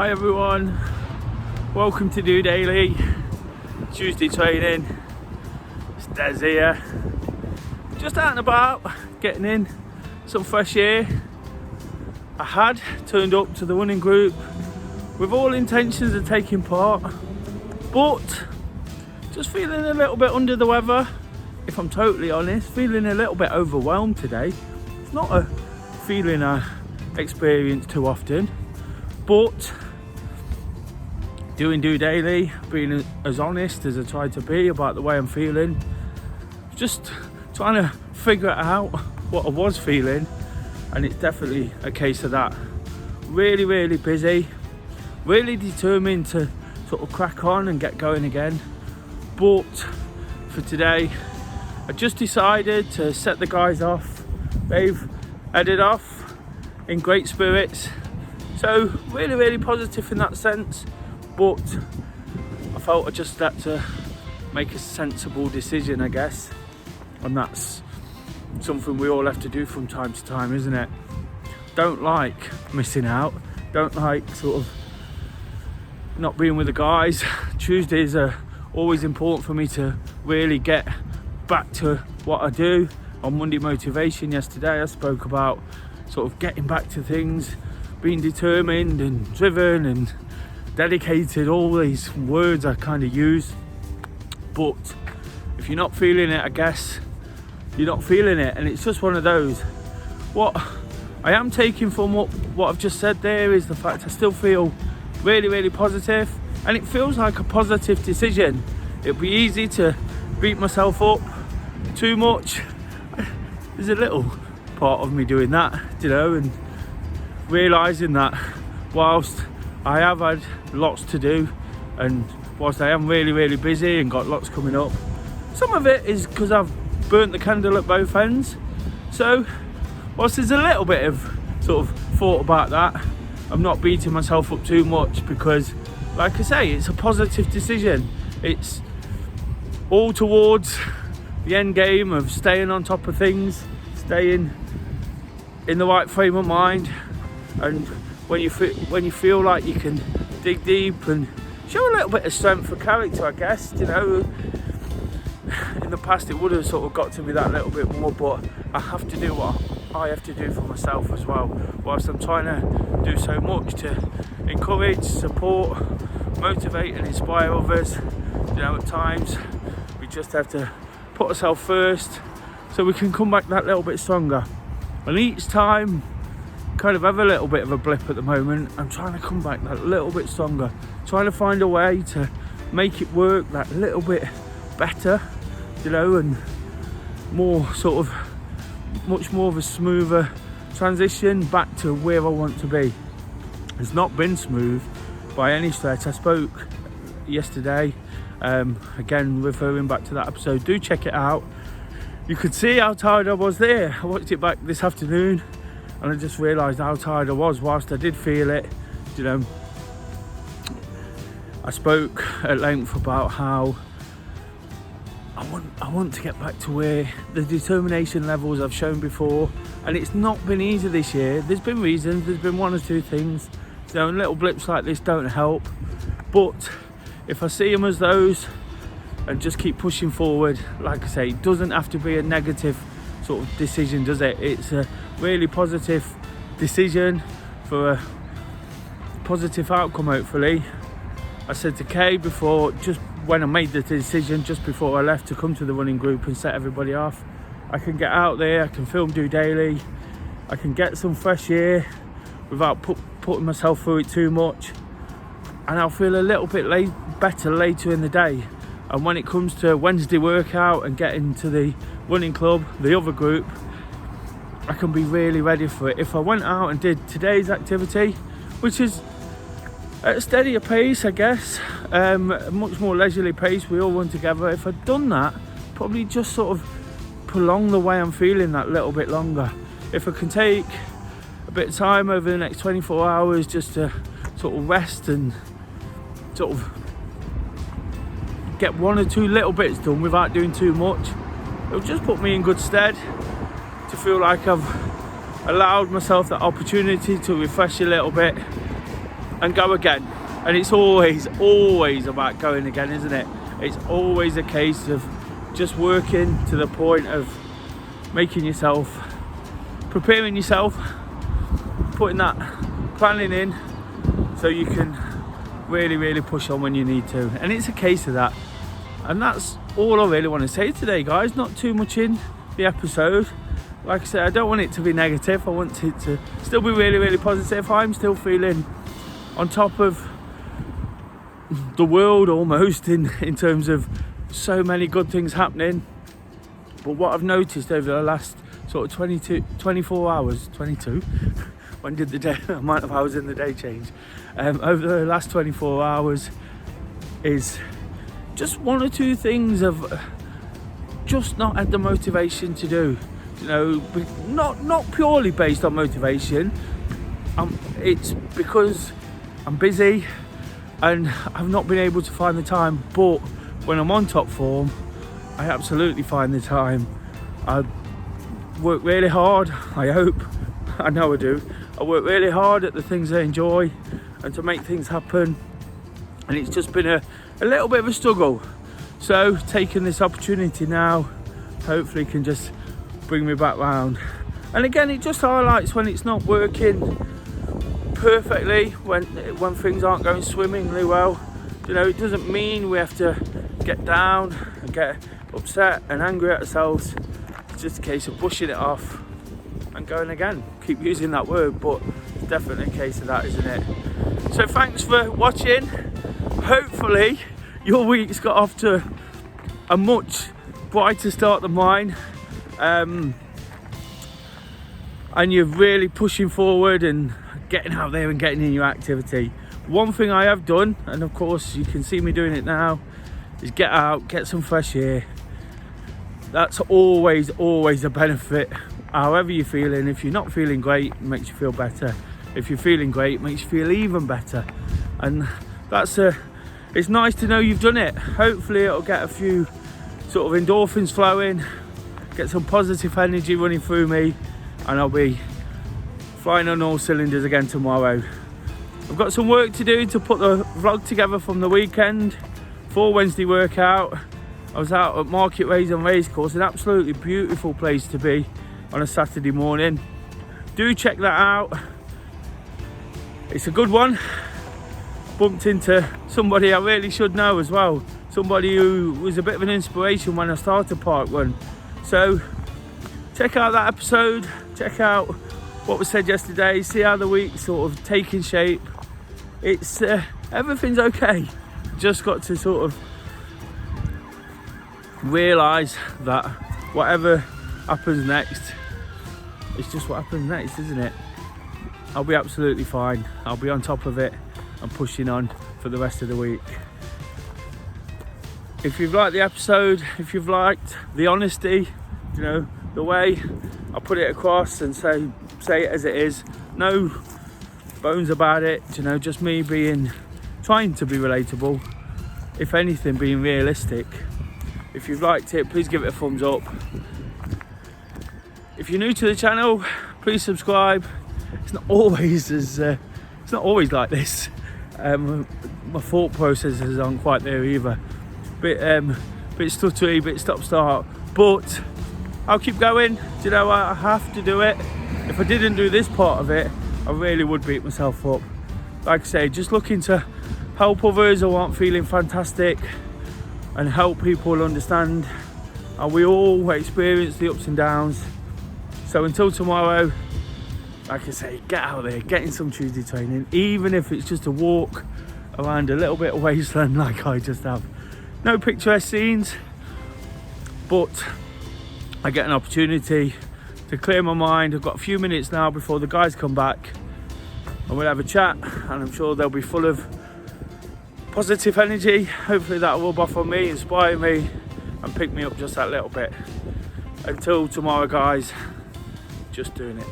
Hi everyone, welcome to DOdaily, Tuesday training. It's Des here, just out and about, getting in some fresh air. I had turned up to the running group with all intentions of taking part, but just feeling a little bit under the weather, if I'm totally honest, feeling a little bit overwhelmed today. It's not a feeling I experience too often, but doing DOdaily, being as honest as I try to be about the way I'm feeling, just trying to figure out what I was feeling, and it's definitely a case of that. Really busy, really determined to sort of crack on and get going again, but for today I just decided to set the guys off. They've headed off in great spirits, so really positive in that sense, but I felt I just had to make a sensible decision, I guess, and that's something we all have to do from time to time, isn't it? Don't like missing out, don't like sort of not being with the guys. Tuesdays are always important for me to really get back to what I do. On Monday Motivation yesterday I spoke about sort of getting back to things, being determined and driven and dedicated, all these words I kind of use. But if you're not feeling it, I guess you're not feeling it, and it's just one of those. What I am taking from what I've just said there is the fact I still feel really positive, and it feels like a positive decision. It'd be easy to beat myself up too much. There's a little part of me doing that, and realising that whilst I have had lots to do, and whilst I am really busy and got lots coming up, some of it is because I've burnt the candle at both ends. So whilst there's a little bit of sort of thought about that, I'm not beating myself up too much, because like I say, it's a positive decision. It's all towards the end game of staying on top of things, staying in the right frame of mind, and when you feel like you can dig deep and show a little bit of strength for character, I guess. In the past it would have sort of got to be that little bit more, but I have to do what I have to do for myself as well, whilst I'm trying to do so much to encourage, support, motivate and inspire others. At times we just have to put ourselves first so we can come back that little bit stronger. And each time kind of have a little bit of a blip at the moment, I'm trying to come back that little bit stronger, trying to find a way to make it work that little bit better, and more sort of much more of a smoother transition back to where I want to be. It's not been smooth by any stretch. I spoke yesterday, again referring back to that episode, do check it out. You could see how tired I was there. I watched it back this afternoon and I just realised how tired I was whilst I did feel it. I spoke at length about how I want to get back to where the determination levels I've shown before, and it's not been easy this year. There's been reasons, there's been one or two things, and little blips like this don't help, but if I see them as those and just keep pushing forward, like I say, it doesn't have to be a negative sort of decision, does it? It's a really positive decision for a positive outcome, hopefully. I said to Kay before, just when I made the decision, just before I left to come to the running group and set everybody off, I can get out there, I can film DOdaily, I can get some fresh air without putting myself through it too much, and I'll feel a little bit better later in the day. And when it comes to Wednesday workout and getting to the running club, the other group, I can be really ready for it. If I went out and did today's activity, which is at a steadier pace, I guess, a much more leisurely pace, we all run together. If I'd done that, probably just sort of prolong the way I'm feeling that little bit longer. If I can take a bit of time over the next 24 hours just to sort of rest and sort of get one or two little bits done without doing too much, it'll just put me in good stead to feel like I've allowed myself that opportunity to refresh a little bit and go again. And it's always about going again, isn't it? It's always a case of just working to the point of making yourself, preparing yourself, putting that planning in so you can really push on when you need to. And it's a case of that. And that's all I really want to say today, guys. Not too much in the episode. Like I said, I don't want it to be negative. I want it to still be really positive. I'm still feeling on top of the world almost in terms of so many good things happening. But what I've noticed over the last sort of 24 hours, 22, when did the amount of hours in the day change? Over the last 24 hours is just one or two things I've just not had the motivation to do. You know, not purely based on motivation. It's because I'm busy and I've not been able to find the time. But when I'm on top form, I absolutely find the time. I work really hard, I hope. I know I do. I work really hard at the things I enjoy and to make things happen. And it's just been a little bit of a struggle. So taking this opportunity now, hopefully can just bring me back round. And again, it just highlights when it's not working perfectly, when things aren't going swimmingly well. You know, it doesn't mean we have to get down and get upset and angry at ourselves. It's just a case of pushing it off and going again. Keep using that word, but it's definitely a case of that, isn't it? So thanks for watching. Hopefully your week's got off to a much brighter start than mine, and you're really pushing forward and getting out there and getting in your activity. One thing I have done, and of course you can see me doing it now, is get out, get some fresh air. That's always a benefit, however you're feeling. If you're not feeling great, it makes you feel better. If you're feeling great, it makes you feel even better. And it's nice to know you've done it. Hopefully it'll get a few sort of endorphins flowing, get some positive energy running through me, and I'll be flying on all cylinders again tomorrow. I've got some work to do to put the vlog together from the weekend for Wednesday workout. I was out at Market Race and Racecourse, an absolutely beautiful place to be on a Saturday morning. Do check that out. It's a good one. Bumped into somebody I really should know as well. Somebody who was a bit of an inspiration when I started Park Run. So check out that episode. Check out what was said yesterday. See how the week's sort of taking shape. It's everything's okay. Just got to sort of realise that whatever happens next, it's just what happens next, isn't it? I'll be absolutely fine. I'll be on top of it and pushing on for the rest of the week. If you've liked the episode, if you've liked the honesty, you know, the way I put it across and say it as it is, no bones about it, you know, just me trying to be relatable, if anything being realistic. If you've liked it, please give it a thumbs up. If you're new to the channel, please subscribe. It's not always like this. My thought processes aren't quite there either. Bit stuttery, bit stop-start, but I'll keep going. Do you know, I have to do it. If I didn't do this part of it, I really would beat myself up. Like I say, just looking to help others who aren't feeling fantastic and help people understand how we all experience the ups and downs. So until tomorrow, like I say, get out there, get in some Tuesday training, even if it's just a walk around a little bit of wasteland like I just have. No picturesque scenes, but I get an opportunity to clear my mind. I've got a few minutes now before the guys come back and we'll have a chat, and I'm sure they'll be full of positive energy. Hopefully that will rub off on me, inspire me and pick me up just that little bit. Until tomorrow, guys, just doing it.